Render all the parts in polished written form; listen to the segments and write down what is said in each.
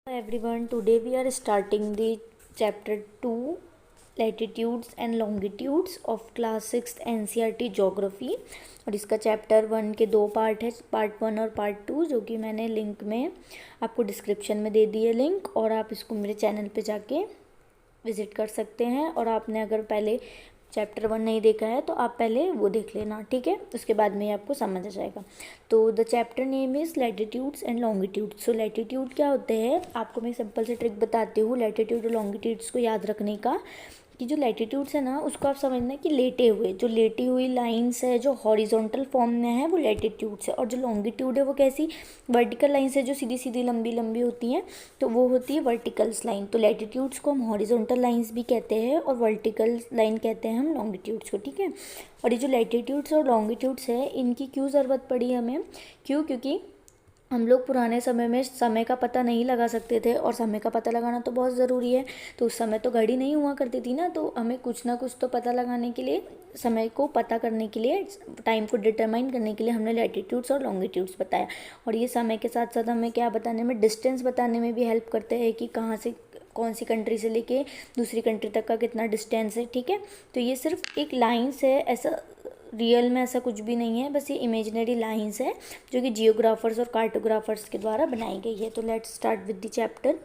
Everyone, today we are starting the chapter 2 latitudes and longitudes of class 6th NCERT Geography। और इसका chapter 1 के दो part है, part 1 और पार्ट 2, जो कि मैंने लिंक में आपको डिस्क्रिप्शन में दे दिए लिंक, और आप इसको मेरे चैनल पे जाके विज़िट कर सकते हैं। और आपने अगर पहले चैप्टर 1 नहीं देखा है तो आप पहले वो देख लेना, ठीक है, उसके बाद में आपको समझ आ जाएगा। तो the chapter name is latitudes and longitudes. So latitude क्या होते हैं, आपको मैं सिंपल से ट्रिक बताती हूँ लैटिट्यूड और लॉन्गिट्यूड्स को याद रखने का। कि जो लैटिट्यूड्स है ना, उसको आप समझना कि लेटे हुए, जो लेटी हुई लाइंस है जो हॉरिजॉन्टल फॉर्म में है वो लैटिट्यूड्स है। और जो लॉन्गिट्यूड है वो कैसी, वर्टिकल लाइंस है जो सीधी सीधी लंबी लंबी होती हैं, तो वो होती है वर्टिकल्स लाइन। तो लैटिट्यूड्स को हम हॉरिजॉन्टल लाइंस भी कहते हैं और वर्टिकल लाइन कहते हैं हम लॉन्गिट्यूड्स को, ठीक है। और ये जो लैटिट्यूड्स और लॉन्गिट्यूड्स है, इनकी क्यों ज़रूरत पड़ी हमें, क्योंकि हम लोग पुराने समय में समय का पता नहीं लगा सकते थे, और समय का पता लगाना तो बहुत ज़रूरी है। तो उस समय तो घड़ी नहीं हुआ करती थी ना, तो हमें कुछ ना कुछ तो पता लगाने के लिए, समय को पता करने के लिए, टाइम को डिटरमाइन करने के लिए हमने लैटिट्यूड्स और लॉन्गिट्यूड्स बताया। और ये समय के साथ साथ हमें क्या बताने में, डिस्टेंस बताने में भी हेल्प करते हैं कि कहाँ से कौन सी कंट्री से लेके दूसरी कंट्री तक का कितना डिस्टेंस है, ठीक है। तो ये सिर्फ एक लाइन्स है, ऐसा रियल में ऐसा कुछ भी नहीं है, बस ये इमेजिनरी लाइंस है जो कि जियोग्राफर्स और कार्टोग्राफर्स के द्वारा बनाई गई है। तो let's start with the chapter.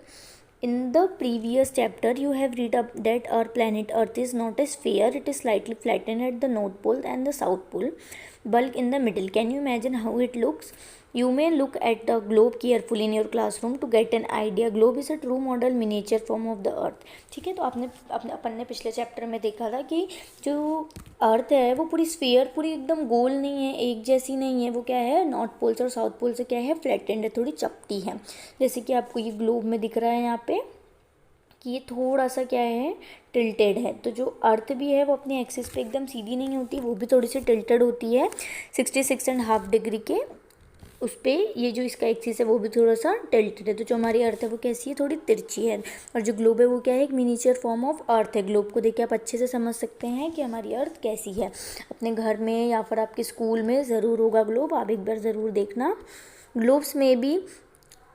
In the previous chapter, you have read up that our planet Earth is not a sphere. It is slightly flattened at the North Pole and the South Pole, bulk in the middle. Can you imagine how it looks? You may look at the globe carefully in your classroom to get an idea. Globe is a true model miniature form of the Earth. ठीक है, तो अपन ने पिछले chapter में देखा था कि जो अर्थ है वो पूरी स्फीयर, पूरी एकदम गोल नहीं है, एक जैसी नहीं है। वो क्या है, नॉर्थ पोल से और साउथ पोल से क्या है, फ्लैटेंड है, थोड़ी चपटी है। जैसे कि आपको ये ग्लोब में दिख रहा है यहाँ पे कि ये थोड़ा सा क्या है, टिल्टेड है। तो जो अर्थ भी है वो अपनी एक्सिस पे एकदम सीधी नहीं होती, वो भी थोड़ी सी टिल्टेड होती है 66.5 डिग्री के उस पर। ये जो इसका एक्सिस है वो भी थोड़ा सा टिल्टेड है। तो जो हमारी अर्थ है वो कैसी है, थोड़ी तिरछी है। और जो ग्लोब है वो क्या है, एक मिनिएचर फॉर्म ऑफ अर्थ है। ग्लोब को देख के आप अच्छे से समझ सकते हैं कि हमारी अर्थ कैसी है। अपने घर में या फिर आपके स्कूल में ज़रूर होगा ग्लोब, आप एक बार ज़रूर देखना। ग्लोब्स में भी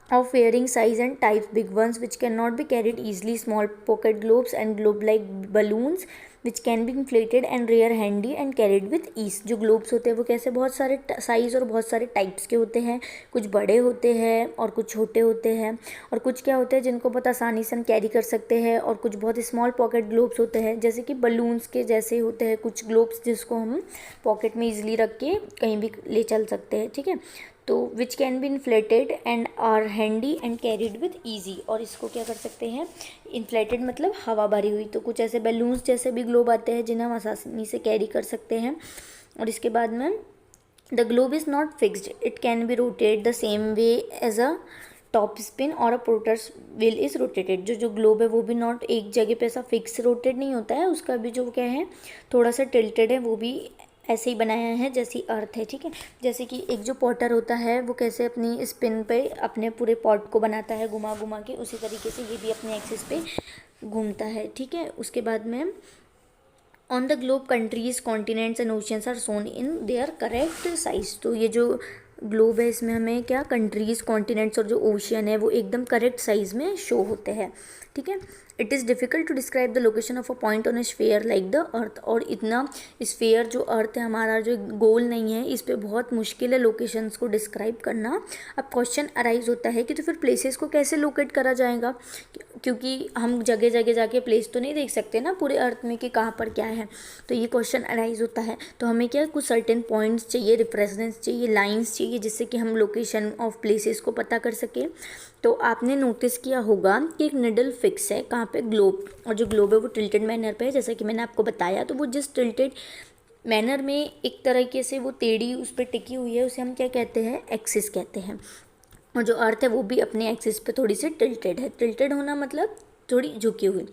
of varying size and types, big ones which cannot be carried easily, small pocket globes and globe like balloons which can be inflated and rear handy and carried with ease। जो globes होते हैं वो कैसे, बहुत सारे size और बहुत सारे टाइप्स के होते हैं। कुछ बड़े होते हैं और कुछ छोटे होते हैं, और कुछ क्या होते हैं जिनको बहुत आसानी से हम कैरी कर सकते हैं, और कुछ बहुत स्मॉल पॉकेट ग्लोब्स होते हैं जैसे कि बलून्स के जैसे होते हैं कुछ ग्लोब्स, जिसको हम पॉकेट में ईजिली रख के कहीं भी ले चल सकते हैं, ठीक है। तो which can be inflated and are handy and carried with easy. और इसको क्या कर सकते हैं, इन्फ्लेटेड मतलब हवा भरी हुई। तो कुछ ऐसे बैलून्स जैसे भी ग्लोब आते हैं जिन्हें हम आसानी से कैरी कर सकते हैं। और इसके बाद में the globe is not fixed, it can be rotate the same way as a top spin और a potter's wheel is rotated. जो ग्लोब है वो भी नॉट एक जगह पे ऐसा फिक्स रोटेट नहीं होता है, उसका भी जो क्या है थोड़ा सा टिल्टेड है, वो भी ऐसे ही बनाया है जैसी अर्थ है, ठीक है। जैसे कि एक जो पॉटर होता है वो कैसे अपनी स्पिन पे अपने पूरे पॉट को बनाता है घुमा घुमा के, उसी तरीके से ये भी अपने एक्सिस पे घूमता है, ठीक है। उसके बाद में on the globe countries, continents and oceans are shown in their correct size. तो ये जो ग्लोब है इसमें हमें क्या, कंट्रीज़, कॉन्टिनेंट्स और जो ओशियन है वो एकदम करेक्ट साइज़ में शो होते हैं, ठीक है। It is difficult to describe the location of a point on a sphere like the earth. और इतना स्फीयर जो अर्थ है हमारा, जो गोल नहीं है, इस पे बहुत मुश्किल है लोकेशंस को डिस्क्राइब करना। अब क्वेश्चन अराइज होता है कि तो फिर प्लेसेस को कैसे लोकेट करा जाएगा, क्योंकि हम जगह जगह जाके प्लेस तो नहीं देख सकते ना पूरे अर्थ में कि कहाँ पर क्या है। तो ये क्वेश्चन अराइज होता है। तो हमें क्या, कुछ सर्टेन पॉइंट्स चाहिए, रिफरेंस चाहिए, लाइंस चाहिए, जिससे कि हम लोकेशन ऑफ प्लेसेस को पता कर सकें। तो आपने नोटिस किया होगा कि एक निडल फिक्स है कहाँ पे, ग्लोब। और जो ग्लोब है वो टिल्टेड मैनर पे है, जैसा कि मैंने आपको बताया। तो वो जिस टिल्टेड मैनर में एक तरीके से वो टेढ़ी उस पर टिकी हुई है, उसे हम क्या कहते हैं, एक्सिस कहते हैं। और जो अर्थ है वो भी अपने एक्सिस पे थोड़ी सी टिल्टेड है। टिल्टेड होना मतलब थोड़ी झुकी हुई।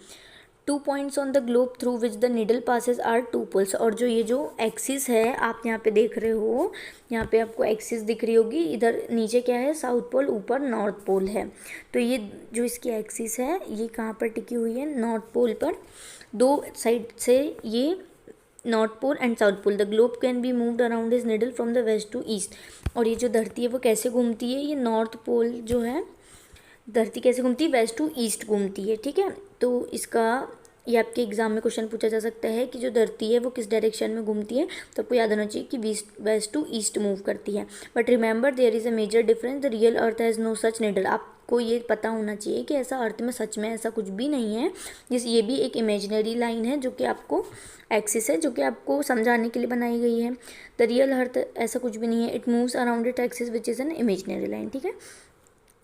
2 points on the globe through which the needle passes are 2 poles. और जो ये जो एक्सिस है आप यहाँ पे देख रहे हो, यहाँ पे आपको एक्सिस दिख रही होगी, इधर नीचे क्या है, साउथ पोल, ऊपर नॉर्थ पोल है। तो ये जो इसकी एक्सिस है ये कहाँ पर टिकी हुई है, नॉर्थ पोल पर। दो साइड से ये north pole and south pole. The globe can be moved around his needle from the west to east. और ये जो धरती है वो कैसे घूमती है, ये नॉर्थ पोल जो है धरती कैसे घूमती है, वेस्ट टू ईस्ट घूमती है, ठीक है। तो इसका ये आपके एग्जाम में क्वेश्चन पूछा जा सकता है कि जो धरती है वो किस डायरेक्शन में घूमती है, तो आपको याद होना चाहिए कि वेस्ट टू ईस्ट मूव करती है। But remember there is a major difference, the real earth has no such needle. आपको ये पता होना चाहिए कि ऐसा अर्थ में सच में ऐसा कुछ भी नहीं है। ये भी एक इमेजिनरी लाइन है जो कि आपको एक्सिस है, जो कि आपको समझाने के लिए बनाई गई है। द रियल अर्थ ऐसा कुछ भी नहीं है, it moves around it axis which is an imaginary line, ठीक है।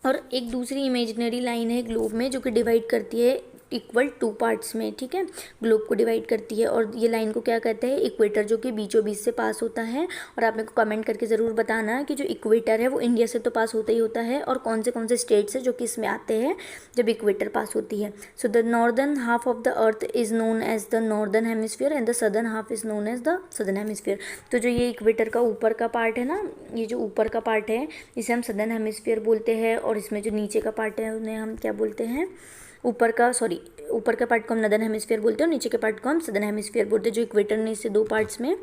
और एक दूसरी इमेजिनरी लाइन है ग्लोब में, जो कि डिवाइड करती है इक्वल 2 पार्ट्स में, ठीक है। ग्लोब को डिवाइड करती है, और ये लाइन को क्या कहते हैं, इक्वेटर, जो कि बीचों बीच से पास होता है। और आप मेरे को कमेंट करके ज़रूर बताना कि जो इक्वेटर है वो इंडिया से तो पास होता ही होता है, और कौन से स्टेट्स है जो कि इसमें आते हैं जब इक्वेटर पास होती है। So the northern half of the earth is known as the northern hemisphere and the southern half is known as the southern hemisphere. तो जो ये इक्वेटर का ऊपर का पार्ट है ना, ये जो ऊपर का पार्ट है इसे हम सदर्न हेमिस्फीयर बोलते हैं, और इसमें जो नीचे का पार्ट है उन्हें हम क्या बोलते हैं, ऊपर का पार्ट को हम नदर्न हेमिस्फीयर बोलते हैं, और नीचे के पार्ट को हम सदर्न हेमिस्फीयर बोलते हैं। जो इक्वेटर ने इसे 2 पार्ट्स में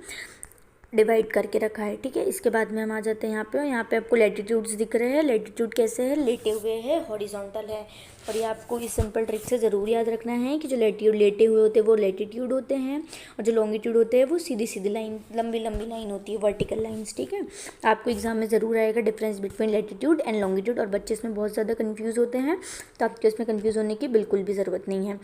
डिवाइड करके रखा है, ठीक है। इसके बाद में हम आ जाते हैं यहाँ पे, और यहाँ पे आपको लैटिट्यूड्स दिख रहे हैं। लैटिट्यूड कैसे है, लेटे हुए है, हॉरिजॉन्टल है। और ये आपको इस सिंपल ट्रिक से ज़रूर याद रखना है कि जो लेटे हुए होते हैं वो लैटिट्यूड होते हैं, और जो लॉन्गिट्यूड होते हैं वो सीधी सीधी लाइन, लंबी लंबी लाइन होती है, वर्टिकल लाइन्स, ठीक है। आपको एग्जाम में ज़रूर आएगा difference between latitude and longitude, और बच्चे इसमें बहुत ज़्यादा कन्फ्यूज़ होते हैं, तो आपको इसमें कन्फ्यूज़ होने की बिल्कुल भी ज़रूरत नहीं है।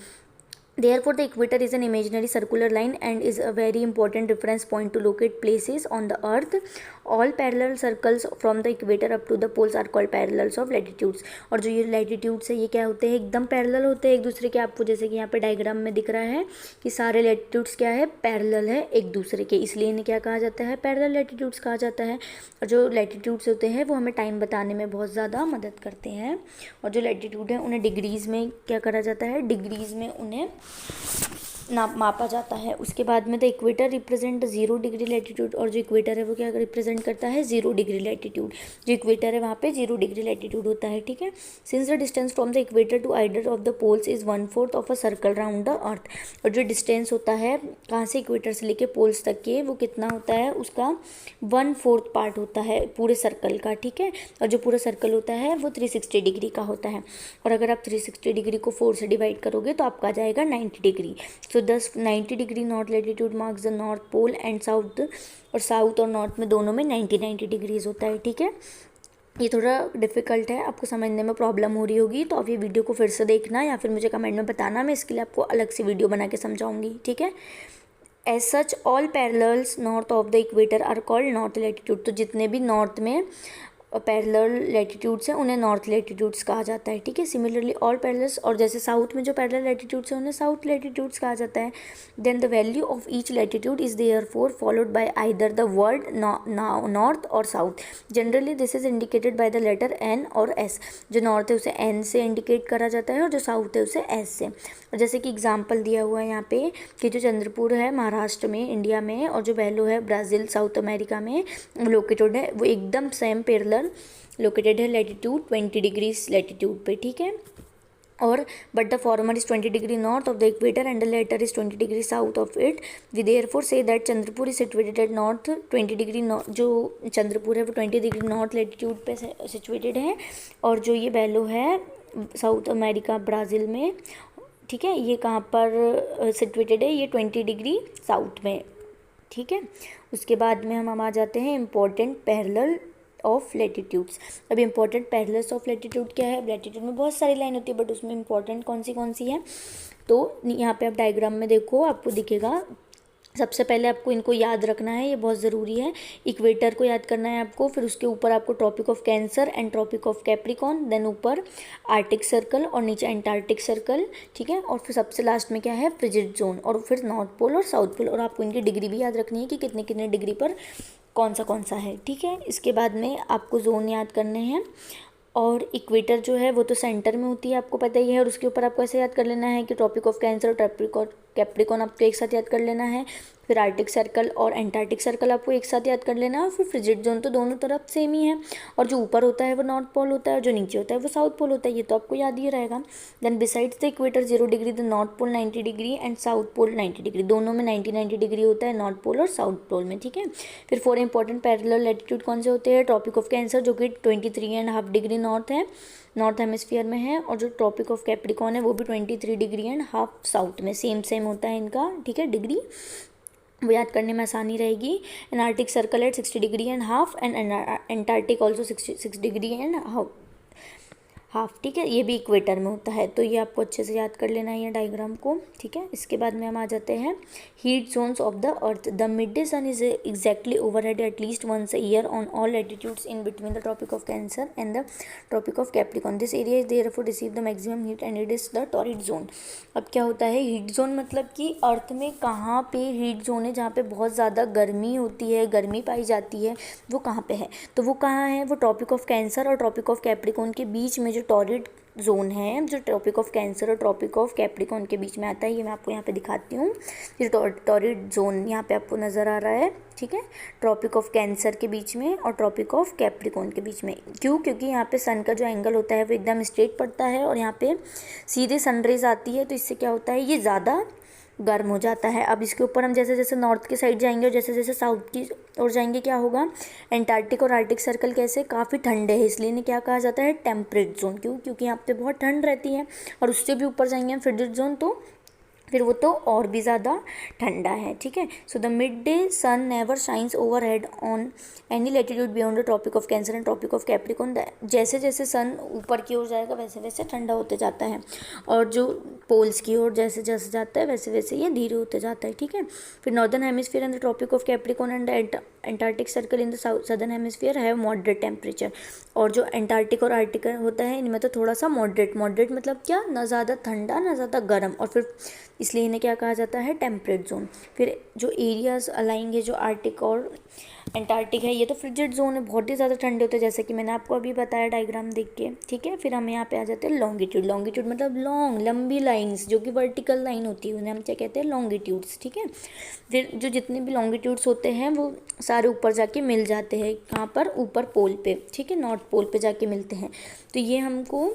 Therefore, the equator is an imaginary circular line and is a very important reference point to locate places on the earth. All parallel circles from the equator up to the poles are called parallels of latitudes. और जो ये latitudes है ये क्या होते हैं, एकदम parallel होते हैं एक दूसरे के। आपको जैसे कि यहाँ पे डायग्राम में दिख रहा है कि सारे latitudes क्या है, पैरेलल है एक दूसरे के, इसलिए इन्हें क्या कहा जाता है, पैरेलल latitudes कहा जाता है। और जो latitudes होते हैं वो हमें टाइम बताने में बहुत ज़्यादा मदद करते हैं। और जो latitude है उन्हें डिग्रीज़ में क्या करा जाता है, डिग्रीज़ में उन्हें मापा जाता है। उसके बाद में the equator represent 0 degree latitude, और जो इक्वेटर है वो क्या रिप्रेजेंट करता है, 0 डिग्री लैटिट्यूड। जो इक्वेटर है वहाँ पे 0 डिग्री लैटिट्यूड होता है, ठीक है। Since the distance from the equator to either of the poles is 1/4 of a circle round the earth. और जो डिस्टेंस होता है कहाँ से, इक्वेटर से लेके पोल्स तक के, वो कितना होता है, उसका 1/4 पार्ट होता है पूरे सर्कल का, ठीक है। और जो पूरा सर्कल होता है वो 360 डिग्री का होता है, और अगर आप 360 डिग्री को 4 से डिवाइड करोगे तो आपका आ जाएगा 90 डिग्री। तो 90 degree north latitude marks the north pole and south, और साउथ और नॉर्थ में दोनों में 90 डिग्रीज होता है, ठीक है। ये थोड़ा डिफ़िकल्ट है, आपको समझने में प्रॉब्लम हो रही होगी, तो आप ये वीडियो को फिर से देखना या फिर मुझे कमेंट में बताना, मैं इसके लिए आपको अलग से वीडियो बना के समझाऊंगी, ठीक है। As such all parallels north of the equator are called north latitude. तो जितने भी नॉर्थ में पैरेलल लैटिट्यूड्स हैं उन्हें नॉर्थ लैटिट्यूड्स कहा जाता है, ठीक है। सिमिलरली ऑल पैरेलल्स, और जैसे साउथ में जो पैरेलल लैटिट्यूड्स हैं उन्हें साउथ लैटिट्यूड्स कहा जाता है। Then the value of each latitude is therefore followed by either the word north और south. Generally this is indicated by the letter N और एस। जो नॉर्थ है उसे एन से इंडिकेट करा जाता है, और जो साउथ है उसे एस से। और जैसे कि एग्जाम्पल दिया हुआ है यहाँ पे कि जो चंद्रपुर है महाराष्ट्र में इंडिया में, और जो वेलो है ब्राज़ील साउथ अमेरिका में लोकेटेड है, वो एकदम सेम पैरेलल लोकेटेड है लैटिट्यूड 20 डिग्रीज लैटिट्यूड पे, ठीक है। और but the former is 20 degree north of the equator and the latter is 20 degree south of it. We therefore say that Chandrapur is situated at north 20 degree, जो चंद्रपुर है वो 20 degree north latitude पे situated है, और जो ये वेलो है साउथ अमेरिका ब्राज़ील में, ठीक है, ये कहाँ पर सिचुएटेड है, ये 20 डिग्री साउथ में, ठीक है। उसके बाद में हम आ जाते हैं इम्पोर्टेंट पैरेलल ऑफ लैटिट्यूड्स। अब इम्पोर्टेंट पैरेलल्स ऑफ लैटिट्यूड क्या है, लैटिट्यूड में बहुत सारी लाइन होती है बट उसमें इम्पोर्टेंट कौन सी है, तो यहाँ पे आप डायग्राम में देखो आपको दिखेगा। सबसे पहले आपको इनको याद रखना है, ये बहुत ज़रूरी है। इक्वेटर को याद करना है आपको, फिर उसके ऊपर आपको Tropic of Cancer and Tropic of Capricorn, then ऊपर आर्टिक सर्कल और नीचे एंटार्क्टिक सर्कल, ठीक है। और फिर सबसे लास्ट में क्या है, फ्रिजिड जोन, और फिर नॉर्थ पोल और साउथ पोल। और आपको इनकी डिग्री भी याद रखनी है कि कितने कितने डिग्री पर कौन सा है, ठीक है। इसके बाद में आपको जोन याद करने हैं, और इक्वेटर जो है वो तो सेंटर में होती है, आपको पता ही है। और उसके ऊपर आपको ऐसे याद कर लेना है कि ट्रॉपिक ऑफ कैंसर और ट्रॉपिक ऑफ कैप्रिकॉन आपको एक साथ याद कर लेना है। फिर आर्टिक सर्कल और एंटार्क्टिक सर्कल आपको एक साथ याद कर लेना है। और फिर फ्रिजिड जोन तो दोनों तरफ सेम ही है, और जो ऊपर होता है वो नॉर्थ पोल होता है, और जो नीचे होता है वो साउथ पोल होता है, ये तो आपको याद ही रहेगा। Then besides the equator 0 degree the north pole 90 degree and south pole 90 degree, दोनों में 90 डिग्री होता है नॉर्थ पोल और साउथ पोल में, ठीक है। फिर 4 इंपॉर्टेंट पैरेलल लैटिट्यूड कौन से होते हैं, ट्रॉपिक ऑफ कैंसर जो कि 23.5 डिग्री नॉर्थ है, नॉर्थ हेमिस्फीयर में है, और जो ट्रॉपिक ऑफ कैप्रिकॉर्न है वो भी 23 डिग्री एंड हाफ साउथ में, सेम होता है इनका, ठीक है, डिग्री, वो याद करने में आसानी रहेगी। An Arctic Circle at 60 degree and half and Antarctic also 66 degree and half, ठीक है, ये भी इक्वेटर में होता है। तो ये आपको अच्छे से याद कर लेना है ये डायग्राम को, ठीक है। इसके बाद में हम आ जाते हैं heat zones of the earth. The midday sun is exactly overhead at least once a year on all latitudes in between the Tropic of Cancer and the Tropic of Capricorn. This area is therefore receive the maximum heat and it is the torrid zone. अब क्या होता है heat zone, मतलब कि अर्थ में कहाँ पे heat zone है जहाँ पे बहुत ज़्यादा गर्मी होती है, गर्मी पाई जाती है, वो कहाँ पे है? तो वो कहाँ है? वो ट्रॉपिक ऑफ कैंसर और ट्रॉपिक ऑफ कैप्रिकॉर्न के बीच में जो टॉरिड जोन है, जो ट्रॉपिक ऑफ कैंसर और ट्रॉपिक ऑफ कैप्रिकॉर्न के बीच में आता है, ये मैं आपको यहाँ पे दिखाती हूँ। ये टॉरिड जोन यहाँ पे आपको नज़र आ रहा है, ठीक है, ट्रॉपिक ऑफ कैंसर के बीच में और ट्रॉपिक ऑफ कैप्रिकॉर्न के बीच में। क्यों? क्योंकि यहाँ पे सन का जो एंगल होता है वो एकदम स्ट्रेट पड़ता है और यहाँ पे सीधे सनरेज आती है, तो इससे क्या होता है, ये ज़्यादा गर्म हो जाता है। अब इसके ऊपर हम जैसे जैसे नॉर्थ की साइड जाएंगे और जैसे जैसे साउथ की ओर जाएंगे, क्या होगा, एंटार्क्टिक और आर्टिक सर्कल कैसे काफ़ी ठंडे है, इसलिए इन्हें क्या कहा जाता है, टेम्परेट जोन। क्यों? क्योंकि यहाँ पे बहुत ठंड रहती है, और उससे भी ऊपर जाएंगे हम फ्रिजिड जोन, तो फिर वो तो और भी ज़्यादा ठंडा है, ठीक है। So the midday sun never shines overhead on any latitude beyond the Tropic of Cancer and Tropic of Capricorn. जैसे जैसे सन ऊपर की ओर जाएगा वैसे वैसे ठंडा होते जाता है, और जो पोल्स की ओर जैसे जैसे जाता है वैसे वैसे ये धीरे होते जाता है, ठीक है। फिर northern hemisphere and the Tropic of Capricorn and Antarctic Circle in the southern hemisphere have moderate temperature. और जो एंटार्क्टिक और आर्टिक होता है इनमें तो थोड़ा सा मॉडरेट मतलब क्या, ना ज़्यादा ठंडा ना ज़्यादा गर्म, और फिर इसलिए इन्हें क्या कहा जाता है, टेम्परेट जोन। फिर जो एरियाज अलाइंग है, जो आर्टिक और एंटार्क्टिक है, ये तो फ्रिजिड जोन है, बहुत ही ज़्यादा ठंडे होते हैं, जैसे कि मैंने आपको अभी बताया डायग्राम देख के, ठीक है। फिर हम यहाँ पे आ जाते हैं लॉन्गिट्यूड। लॉन्गिट्यूड मतलब लॉन्ग, लंबी लाइंस, जो कि वर्टिकल लाइन होती है, उन्हें हम क्या कहते हैं, लॉन्गिट्यूड्स, ठीक है। फिर जो जितने भी लॉन्गिट्यूड्स होते हैं वो सारे ऊपर जाके मिल जाते हैं, कहाँ पर, ऊपर पोल पे, ठीक है, नॉर्थ पोल पे जाके मिलते हैं। तो ये हमको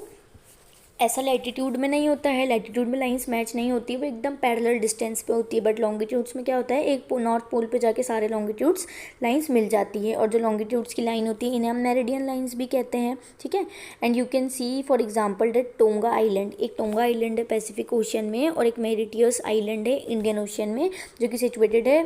ऐसा लैटिट्यूड में नहीं होता है, लैटिट्यूड में लाइंस मैच नहीं होती, वो एकदम पैरेलल डिस्टेंस पे होती है, बट लॉन्गिट्यूड्स में क्या होता है, एक नॉर्थ पोल पे जाके सारे लॉन्गिट्यूड्स लाइंस मिल जाती है, और जो लॉन्गिट्यूड्स की लाइन होती है इन्हें हम मेरिडियन लाइंस भी कहते हैं, ठीक है। And you can see for example that tonga island, एक टोंगा आइलैंड है पैसिफिक ओशन में, और एक मेरिटियस आइलैंड है इंडियन ओशन में, जो कि सिचुएटेड है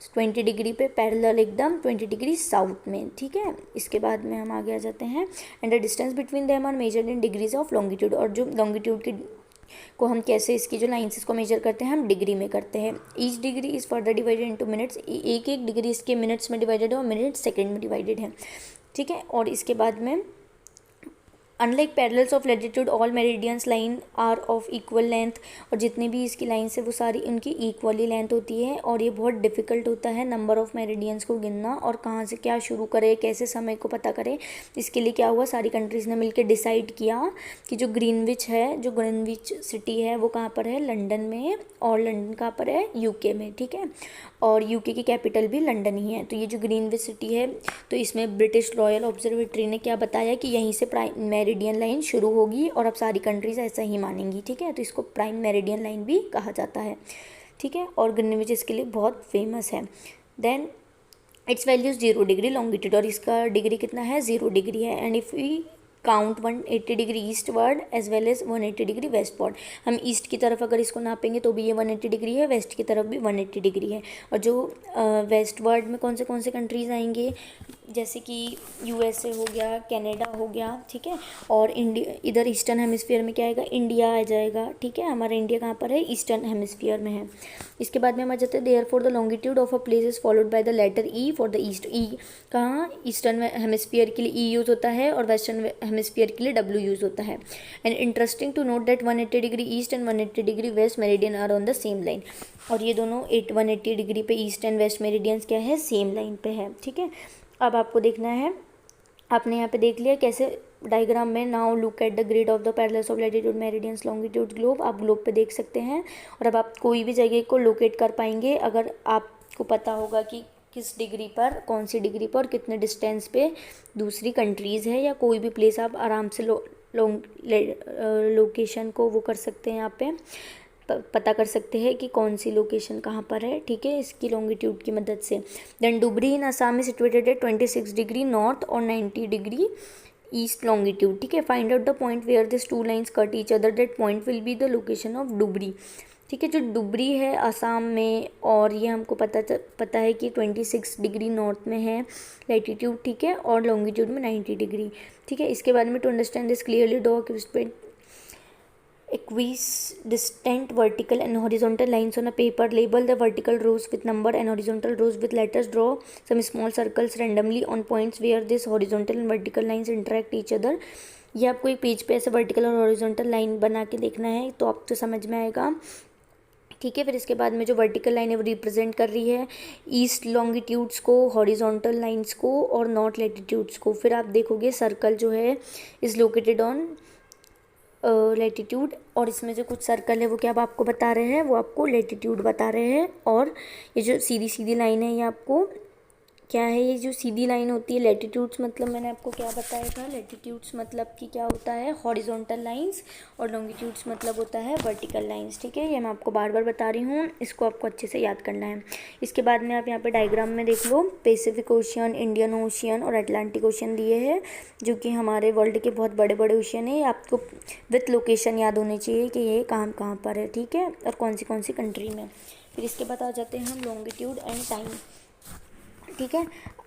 20 डिग्री पे पैरेलल, एकदम 20 डिग्री साउथ में, ठीक है। इसके बाद में हम आगे आ जाते हैं, and the distance between them are measured in degrees of longitude. और जो लॉन्गिट्यूड की को हम कैसे, इसकी जो लाइंस इसको मेजर करते हैं, हम डिग्री में करते हैं। Each degree is further divided into minutes, एक एक डिग्री इसके मिनट्स में डिवाइडेड है और मिनट सेकेंड में डिवाइडेड है, ठीक है। और इसके बाद में unlike parallels of latitude all meridians line are of equal length, और जितनी भी इसकी लाइन्स है वो सारी उनकी इक्वली लेंथ होती है, और ये बहुत डिफिकल्ट होता है नंबर ऑफ मेरिडियंस को गिनना, और कहाँ से क्या शुरू करे, कैसे समय को पता करे। इसके लिए क्या हुआ, सारी कंट्रीज़ ने मिलकर डिसाइड किया कि जो ग्रीनविच है, जो ग्रीनविच सिटी है वो कहाँ पर है, लंदन में, और लंदन कहाँ पर है, यूके में, ठीक है, और यूके की कैपिटल भी लंदन ही है। तो ये जो ग्रीनविच सिटी है, तो इसमें ब्रिटिश रॉयल ऑब्जर्वेटरी ने क्या बताया कि यहीं से प्राइम मेरिडियन लाइन शुरू होगी, और अब सारी कंट्रीज ऐसा ही मानेंगी, ठीक है। तो इसको प्राइम मेरिडियन लाइन भी कहा जाता है, ठीक है, और ग्रीनविच इसके लिए बहुत फेमस है। Then its value 0 degree longitude, और इसका डिग्री कितना है, 0 डिग्री है। And if we count 180 degree eastward as well as 180 degree westward, हम ईस्ट की तरफ अगर इसको नापेंगे तो भी ये 180 डिग्री है, वेस्ट की तरफ भी 180 डिग्री है। और जो वेस्ट वर्ड में कौन से कंट्रीज़ आएंगे, जैसे कि यूएसए हो गया, कनाडा हो गया, ठीक है, और इंडिया, इधर ईस्टर्न हेमिस्फीयर में क्या आएगा, इंडिया आ जाएगा, ठीक है। हमारा इंडिया कहाँ पर है, ईस्टर्न हेमिस्फीयर में है। इसके बाद में हम आ जाते हैं therefore the longitude of a place is followed by the letter E for the east. E कहाँ, ईस्टर्न हेमिस्फीयर के लिए ई यूज़ होता है, और वेस्टर्न हेमिस्फीयर के लिए डब्ल्यू यूज़ होता है। And interesting to note that 180 degree east and 180 degree west meridian are on the same line, और ये दोनों 180 डिग्री पे ईस्ट एंड वेस्ट मेरिडियंस क्या है, सेम लाइन पे है, ठीक है। अब आपको देखना है, आपने यहाँ पे देख लिया कैसे डायग्राम में। Now look at the grid of the parallels of latitude meridians longitude globe, आप ग्लोब पे देख सकते हैं, और अब आप कोई भी जगह को लोकेट कर पाएंगे अगर आपको पता होगा कि किस डिग्री पर, कौन सी डिग्री पर, कितने डिस्टेंस पे दूसरी कंट्रीज़ है, या कोई भी प्लेस आप आराम से लोकेशन को वो कर सकते हैं, यहाँ पे पता कर सकते हैं कि कौन सी लोकेशन कहाँ पर है, ठीक है, इसकी लॉन्गिट्यूड की मदद से। Then Dhubri in Assam is situated at 26 degree north और 90 डिग्री ईस्ट लॉन्गिट्यूड, ठीक है। Find out the point where this two lines cut each other, that point will be the location of Dhubri, ठीक है। जो डुबरी है असम में, और ये हमको पता है कि 26 डिग्री नॉर्थ में है लैटिट्यूड, ठीक है, और लॉन्गिट्यूड में 90 डिग्री, ठीक है। इसके बारे में to understand this clearly draw equidistant vertical and horizontal lines on a paper. Label the vertical rows with number and horizontal rows with letters. Draw some small circles randomly on points where this horizontal and vertical lines interact each other. ये आपको एक page पे ऐसे vertical और horizontal line बना के देखना है तो आपको समझ में आएगा, ठीक है। फिर इसके बाद में जो वर्टिकल लाइन है वो रिप्रेजेंट कर रही है ईस्ट लॉन्गिट्यूड्स को, हॉरिजॉन्टल लाइंस को और नॉर्थ लैटिट्यूड्स को। फिर आप देखोगे सर्कल जो है इज़ लोकेटेड ऑन लैटिट्यूड, और इसमें जो कुछ सर्कल है वो क्या आपको बता रहे हैं, वो आपको लैटिट्यूड बता रहे हैं। और ये जो सीधी सीधी लाइन है ये आपको क्या है, ये जो सीधी लाइन होती है लैटिट्यूड्स मतलब मैंने आपको क्या बताया था, लैटिट्यूड्स मतलब कि क्या होता है हॉरिजॉन्टल लाइंस, और लॉन्गिट्यूड्स मतलब होता है वर्टिकल लाइंस, ठीक है। ये मैं आपको बार बार बता रही हूँ, इसको आपको अच्छे से याद करना है। इसके बाद में आप यहाँ पे डायग्राम में देख लो, पैसिफिक ओशियन, इंडियन ओशियन और अटलांटिक ओशियन दिए हैं, जो कि हमारे वर्ल्ड के बहुत बड़े बड़े ओशियन है। आपको विथ लोकेशन याद होनी चाहिए कि ये कहाँ कहाँ पर है, ठीक है, और कौन सी कंट्री में। फिर इसके बाद आ जाते हैं हम लॉन्गिट्यूड एंड टाइम, ठीक है।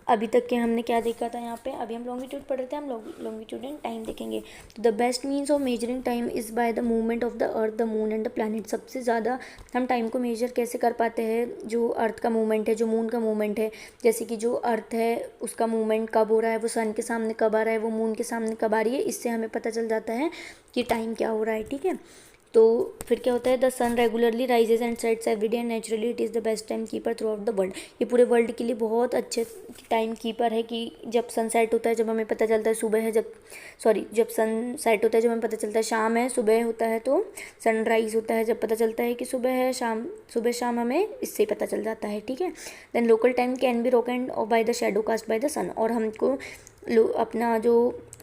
अभी तक के हमने क्या देखा था यहाँ पे, अभी हम लॉन्गिट्यूड पढ़ रहे थे, हम लॉन्गिट्यूड एंड टाइम देखेंगे। तो the best means of measuring time is by the movement of the earth, the moon and the planet. सबसे ज़्यादा हम टाइम को मेजर कैसे कर पाते हैं, जो अर्थ का मूवमेंट है, जो मून का मूवमेंट है। जैसे कि जो अर्थ है उसका मूवमेंट कब हो रहा है, वो सन के सामने कब आ रहा है, वो मून के सामने कब आ रही है, इससे हमें पता चल जाता है कि टाइम क्या हो रहा है, ठीक है। तो फिर क्या होता है, the sun regularly rises and sets every day and naturally it is the best timekeeper throughout the world. ये पूरे वर्ल्ड के लिए बहुत अच्छे टाइम कीपर है कि जब सन सेट होता है, जब हमें पता चलता है सुबह है, जब सन सेट होता है जब हमें पता चलता है शाम है, सुबह होता है तो सनराइज़ होता है जब पता चलता है कि सुबह है, सुबह शाम हमें इससे ही पता चल जाता है, ठीक है। Then local time can be reckoned by the shadow cast by the sun, और हमको अपना जो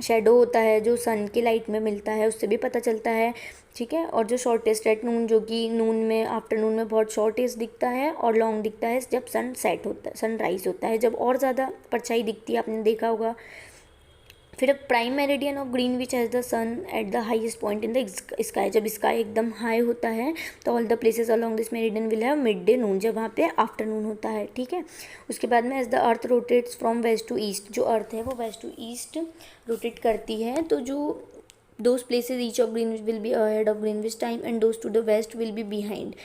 शेडो होता है जो सन की लाइट में मिलता है उससे भी पता चलता है, ठीक है। और जो शॉर्टेस्ट एट नून, जो कि नून में आफ्टरनून में बहुत शॉर्टेस्ट दिखता है, और लॉन्ग दिखता है जब सन सेट होता है, सनराइज़ होता है, जब और ज़्यादा परछाई दिखती है, आपने देखा होगा। फिर prime meridian of Greenwich has the sun at the highest point in the sky, जब स्काई एकदम हाई होता है तो all the places along this meridian will have midday noon, जब वहाँ पे आफ्टरनून होता है, ठीक है। उसके बाद में as the earth rotates from west to east, जो अर्थ है वो वेस्ट टू ईस्ट रोटेट करती है, तो जो those places each of Greenwich will be ahead of Greenwich time and those to the west will be behind.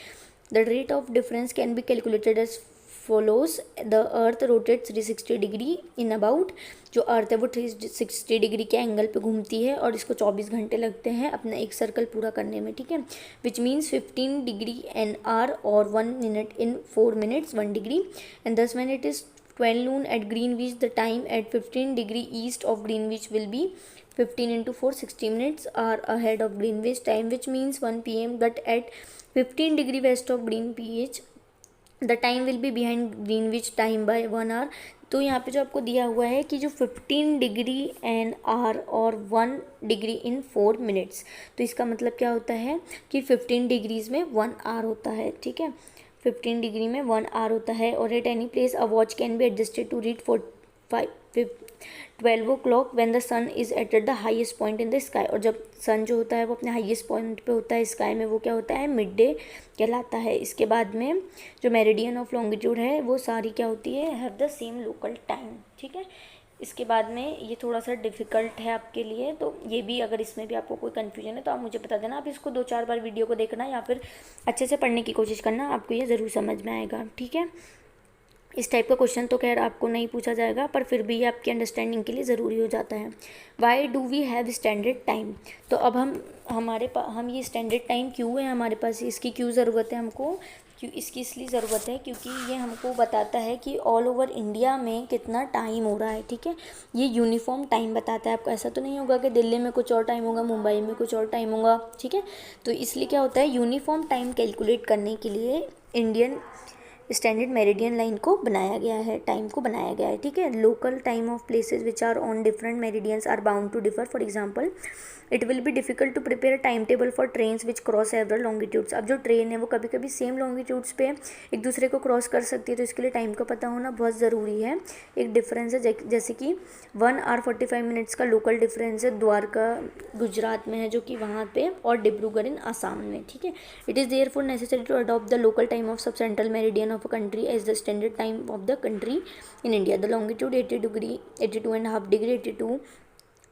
The rate of difference can be calculated as follows. The earth rotates 360 degree in about, जो earth है वो 360 degree के angle पे घूमती है और इसको 24 घंटे लगते हैं अपना एक सर्कल पूरा करने में, ठीक है। Which means 15 degree an hour और 1 minute in 4 minutes 1 degree, and thus when it is 12 noon at Greenwich, the time at 15 degree east of Greenwich will be 15 into 4 60 minutes are ahead of Greenwich time, which means 1 p.m. but at 15 degree west of Greenwich the time will be behind Greenwich time by 1 hour. तो यहाँ पे जो आपको दिया हुआ है कि जो 15 डिग्री एन आर और 1 डिग्री इन 4 मिनट्स, तो इसका मतलब क्या होता है कि 15 डिग्रीज़ में 1 आवर होता है, ठीक है। 15 डिग्री में 1 आवर होता है। और at any place a watch can be adjusted to read 12 o'clock when the sun is at the highest point in the sky, और जब सन जो होता है वो अपने हाईएस्ट पॉइंट पे होता है स्काई में, वो क्या होता है मिड डे कहलाता है। इसके बाद में जो मेरिडियन ऑफ लॉन्गिट्यूड है वो सारी क्या होती है, have the same local time, ठीक है। इसके बाद में ये थोड़ा सा डिफ़िकल्ट है आपके लिए, तो ये भी अगर इसमें भी आपको कोई कन्फ्यूजन है तो आप मुझे बता देना। आप इसको 2-4 बार वीडियो को देखना या फिर अच्छे से पढ़ने की कोशिश करना, आपको ये ज़रूर समझ में आएगा, ठीक है। इस टाइप का क्वेश्चन तो खैर आपको नहीं पूछा जाएगा, पर फिर भी ये आपकी अंडरस्टैंडिंग के लिए ज़रूरी हो जाता है। Why do we have standard time, तो अब हम ये स्टैंडर्ड टाइम क्यों है हमारे पास, इसकी क्यों ज़रूरत है हमको, क्यों इसकी इसलिए ज़रूरत है क्योंकि ये हमको बताता है कि ऑल ओवर इंडिया में कितना टाइम हो रहा है, ठीक है। ये यूनिफॉर्म टाइम बताता है आपको, ऐसा तो नहीं होगा कि दिल्ली में कुछ और टाइम होगा, मुंबई में कुछ और टाइम होगा, ठीक है। तो इसलिए क्या होता है, यूनिफॉर्म टाइम कैलकुलेट करने के लिए इंडियन स्टैंडर्ड मेरिडियन लाइन को बनाया गया है, टाइम को बनाया गया है, ठीक है। Local time of places which are on different meridians are bound to differ. For example it will be difficult to prepare timetable for trains which cross several longitudes. अब जो ट्रेन है वो कभी कभी सेम लॉन्गिट्यूड्स पे एक दूसरे को क्रॉस कर सकती है, तो इसके लिए टाइम का पता होना बहुत ज़रूरी है। एक डिफरेंस है जैसे कि 1 hour 45 minutes का लोकल डिफरेंस है द्वारका गुजरात में है जो कि वहाँ पे, और डिब्रूगढ़ इन आसाम में, ठीक है। It is therefore necessary to adopt the local time of sub central meridian of a country as the standard time of the country in India. The longitude 82.5 degree 82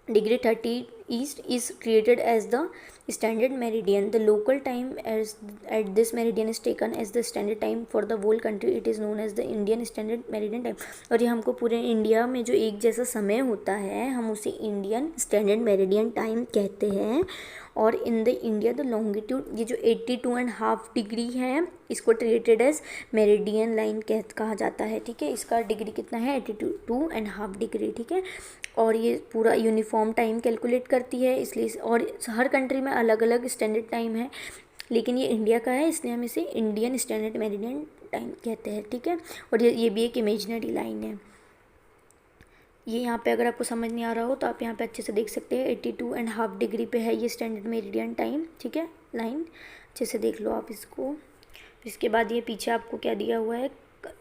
degree 30 east is created as the standard meridian. The local time as at this meridian is taken as the standard time for the whole country. It is known as the Indian Standard Meridian Time. और ये हमको पूरे India में जो एक जैसा समय होता है हम उसे इंडियन स्टैंडर्ड मेरिडियन टाइम कहते हैं। और in the India the longitude ये जो 82.5 डिग्री है इसको ट्रीटेड एज मेरिडियन लाइन कहा जाता है, ठीक है। इसका डिग्री कितना है 82.5 डिग्री, ठीक है। और ये पूरा यूनिफॉर्म टाइम कैलकुलेट करती है, इसलिए और हर कंट्री में अलग अलग स्टैंडर्ड टाइम है, लेकिन ये इंडिया का है इसलिए हम इसे इंडियन स्टैंडर्ड मेरिडियन टाइम कहते हैं, ठीक है। और ये भी एक इमेजिनरी लाइन है। ये यहाँ पे अगर आपको समझ नहीं आ रहा हो तो आप यहाँ पे अच्छे से देख सकते हैं 82.5 डिग्री पे है ये स्टैंडर्ड मेरिडियन टाइम, ठीक है, लाइन अच्छे से देख लो आप इसको। इसके बाद ये पीछे आपको क्या दिया हुआ है,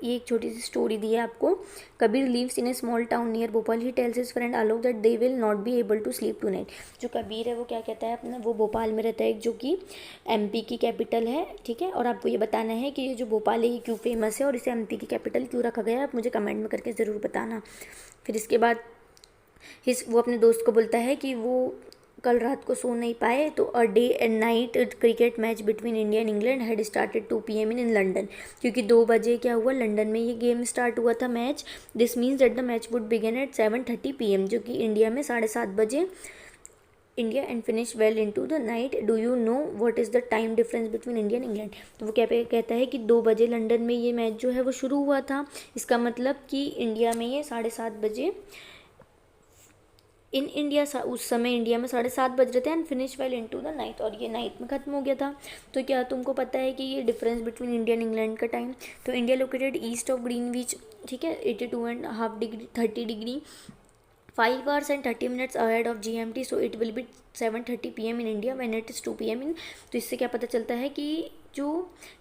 ये एक छोटी सी स्टोरी दी है आपको। Kabir lives in a small town near Bhopal. He tells his friend Alok that they will not be able to sleep tonight. जो कबीर है वो क्या कहता है अपना, वो भोपाल में रहता है जो कि एमपी की कैपिटल है, ठीक है। और आपको ये बताना है कि ये जो भोपाल है ये क्यों फेमस है और इसे एमपी की कैपिटल क्यों रखा गया है, आप मुझे कमेंट में करके ज़रूर बताना। फिर इसके बाद वो अपने दोस्त को बोलता है कि वो कल रात को सो नहीं पाए, तो a day and night cricket match between India and England had started 2 PM in London. क्योंकि 2 बजे क्या हुआ, लंदन में ये गेम स्टार्ट हुआ था match. This means that the match would begin eight 7:30 PM, जो कि इंडिया में 7:30 बजे India and finish well into the night. Do you know what is the time difference between India and England. तो वो क्या कहता है कि 2 बजे लंदन में ये मैच जो है वो शुरू हुआ था, इसका मतलब कि इंडिया में ये 7:30 बजे इन इंडिया उस समय इंडिया में 7:30 बज रहे थे and finish well into the night, और ये नाइट में ख़त्म हो गया था। तो क्या तुमको पता है कि ये difference between India and England का टाइम, तो India located east of Greenwich, ठीक है, 82.5 degree 30 degree 5 hours and 30 minutes ahead of GMT, so it will be 7:30 PM in India when it is 2 PM इन। तो इससे क्या पता चलता है कि जो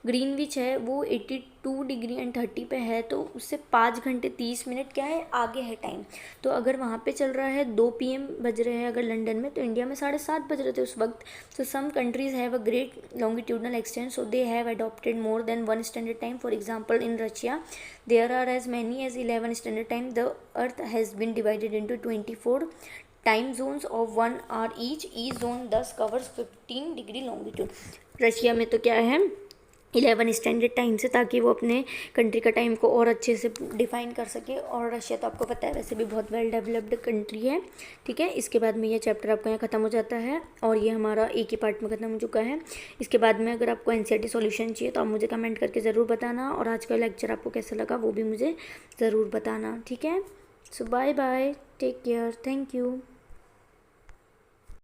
ग्रीनविच है वो 82 डिग्री एंड 30 पे है, तो उससे 5 घंटे 30 मिनट क्या है आगे है टाइम। तो अगर वहाँ पे चल रहा है 2 PM बज रहे हैं अगर लंदन में, तो इंडिया में 7:30 बज रहे थे उस वक्त। तो some countries have a great longitudinal extent, so they have adopted more than 1 standard time. For example in Russia there are as many as 11 standard time. The earth has been divided into 24 time zones of 1 hour each zone thus covers 15 degree longitude. Russia में तो क्या है 11 standard time से, ताकि वो अपने country का time को और अच्छे से डिफाइन कर सके। और रशिया तो आपको पता है वैसे भी बहुत वेल डेवलप्ड कंट्री है, ठीक है। इसके बाद में ये चैप्टर आपका यहाँ ख़त्म हो जाता है और ये हमारा एक ही पार्ट में ख़त्म हो चुका है। इसके बाद में अगर आपको NCERT सॉल्यूशन चाहिए तो आप मुझे कमेंट करके ज़रूर बताना, और आज का लेक्चर आपको कैसा लगा वो भी मुझे ज़रूर बताना, ठीक है। So bye bye, take care, thank you.